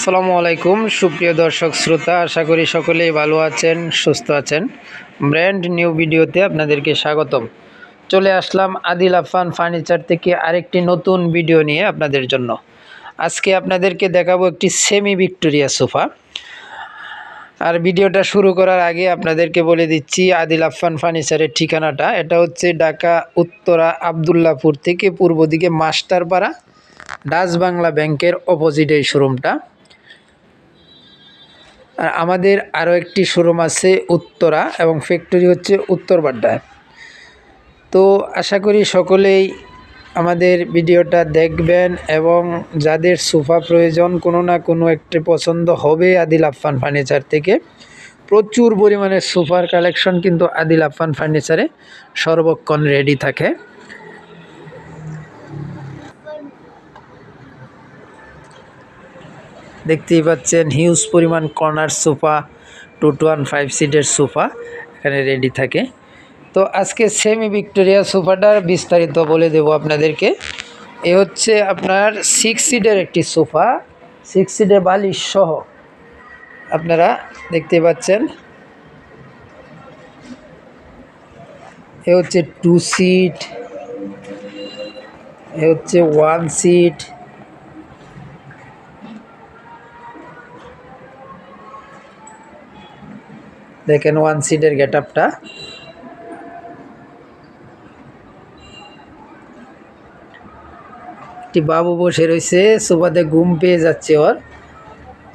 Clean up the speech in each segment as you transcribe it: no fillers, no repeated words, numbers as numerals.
আসসালামু আলাইকুম সুপ্রিয় দর্শক শ্রোতা, আশা করি সকলেই ভালো আছেন, সুস্থ আছেন। ব্র্যান্ড নিউ ভিডিওতে আপনাদেরকে স্বাগতম। চলে আসলাম আদিল আফফান ফার্নিচার থেকে আরেকটি নতুন ভিডিও নিয়ে আপনাদের জন্য। আজকে আপনাদেরকে দেখাবো একটি সেমি ভিক্টোরিয়া সোফা। আর ভিডিওটা শুরু করার আগে আপনাদেরকে বলে দিচ্ছি আদিল আফফান ফার্নিচারের ঠিকানাটা। এটা হচ্ছে ঢাকা উত্তরা আবদুল্লাপুর থেকে পূর্ব দিকে মাস্টারপাড়া, ডাচ বাংলা ব্যাংকের অপোজিট এই শোরুমটা। আর আমাদের আরও একটি শোরুম আছে উত্তরা, এবং ফ্যাক্টরি হচ্ছে উত্তরবাড্ডায়। তো আশা করি সকলেই আমাদের ভিডিওটা দেখবেন, এবং যাদের সোফা প্রয়োজন কোনো না কোনো একটি পছন্দ হবে আদিল আফফান ফার্নিচার থেকে। প্রচুর পরিমাণে সোফার কালেকশন কিন্তু আদিল আফফান ফার্নিচারে সর্বক্ষণ রেডি থাকে। দেখতেই পাচ্ছেন হিউজ পরিমাণ কর্নার সোফা, 215 সিটের সোফা এখানে রেডি থাকে। তো আজকে সেমি ভিক্টোরিয়া সোফাটার বিস্তারিত বলে দেব আপনাদেরকে। এ হচ্ছে আপনার 6 সিটের একটি সোফা, 6 সিটের বালিশ সহ আপনারা দেখতে পাচ্ছেন। এ হচ্ছে 2 সিট, এ হচ্ছে 1 সিট, দেখেন 1 সিটের গেট আপটা। একটি বাবু বসে রয়েছে, সোফাতে ঘুম পেয়ে যাচ্ছে ওর।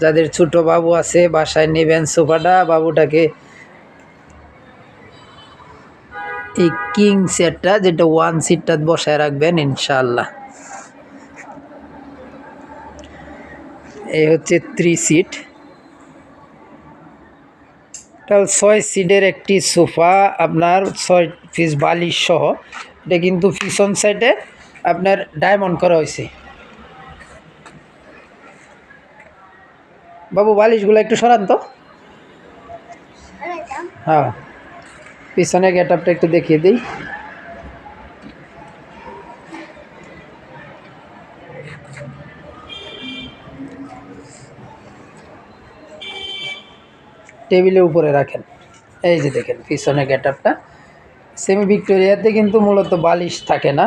যাদের ছোট বাবু আছে বাসায় নেবেন সোফাটা, বাবুটাকে এই কিং সেটটা যেটা 1 সিটটা বসায় রাখবেন ইনশাআল্লাহ। এই হচ্ছে 3 সিট, টোটাল 6 সিটের একটি সোফা, আপনার 6 পিস বালিশ সহ। এটা কিন্তু পিছন সাইডে আপনার ডায়মন্ড করা হয়েছে। বাবু বালিশগুলো একটু সরান তো। হ্যাঁ, পিছনে গেট আপটা একটু দেখিয়ে দিই। টেবিলের উপরে রাখেন। এই যে দেখেন পিছনে গেট আপটা। সেমি ভিক্টোরিয়াতে কিন্তু মূলত বালিশ থাকে না,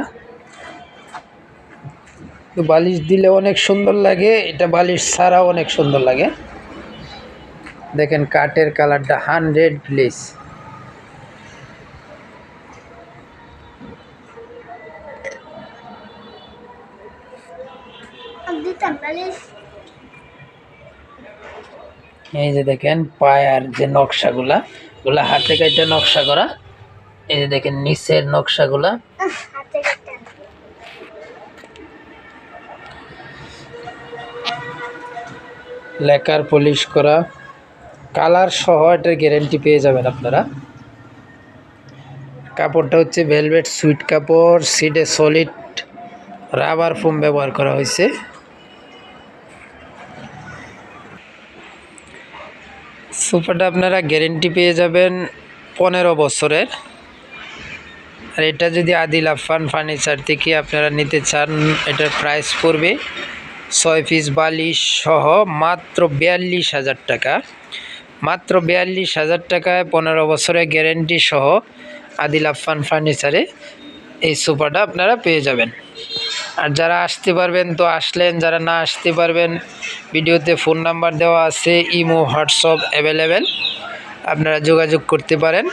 তো বালিশ দিলে অনেক সুন্দর লাগে, এটা বালিশ ছাড়াও অনেক সুন্দর লাগে। দেখেন কাঠের কালারটা 100 গ্লেজ। এই যে দেখেন পায়ার যে নকশাগুলা, ওগুলা হাতে কাটা নকশা করা। এই যে দেখেন নিচের নকশাগুলা, লেকার পলিশ করা, কালার সহ এটার গ্যারেন্টি পেয়ে যাবেন আপনারা। কাপড়টা হচ্ছে ভেলভেট সুইট কাপড়, সিটে সলিড রাবার ফোম ব্যবহার করা হয়েছে। সোফাটা আপনারা গ্যারেন্টি পেয়ে যাবেন 15 বছরের। আর এটা যদি আদিল আফফান ফার্নিচার থেকে আপনারা নিতে চান, এটার প্রাইস পড়বে 6 পিস বালিশ সহ মাত্র 42,000 টাকা। মাত্র 42,000 টাকায় 15 বছরের গ্যারেন্টি সহ আদিল আফফান ফার্নিচারে এই সোফাটা আপনারা পেয়ে যাবেন। আর যারা আসতে পারবেন তো আসলেন, যারা না আসতে পারবেন ভিডিওতে ফোন নাম্বার দেওয়া আছে, ইমো হোয়াটসঅ্যাপ অ্যাভেলেবেল, আপনারা যোগাযোগ করতে পারেন।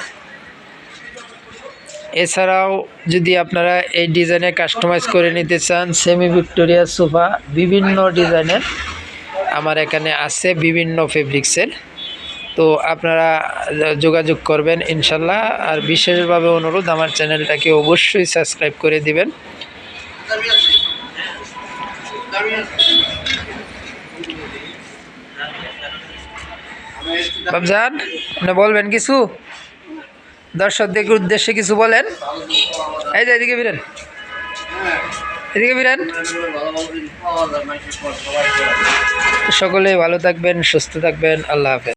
এছাড়াও যদি আপনারা এই ডিজাইনে কাস্টমাইজ করে নিতে চান সেমি ভিক্টোরিয়া সোফা বিভিন্ন ডিজাইনের আমার এখানে আছে, বিভিন্ন ফেব্রিক্সের, তো আপনারা যোগাযোগ করবেন ইনশাল্লাহ। আর বিশেষভাবে অনুরোধ, আমার চ্যানেলটাকে অবশ্যই সাবস্ক্রাইব করে দিবেন। বাবজান, আপনি বলবেন কিছু দর্শকদের উদ্দেশ্যে, কিছু বলেন। এই যে এদিকে ফিরেন, এদিকে ফিরেন। সকলেই ভালো থাকবেন, সুস্থ থাকবেন, আল্লাহ হাফেজ।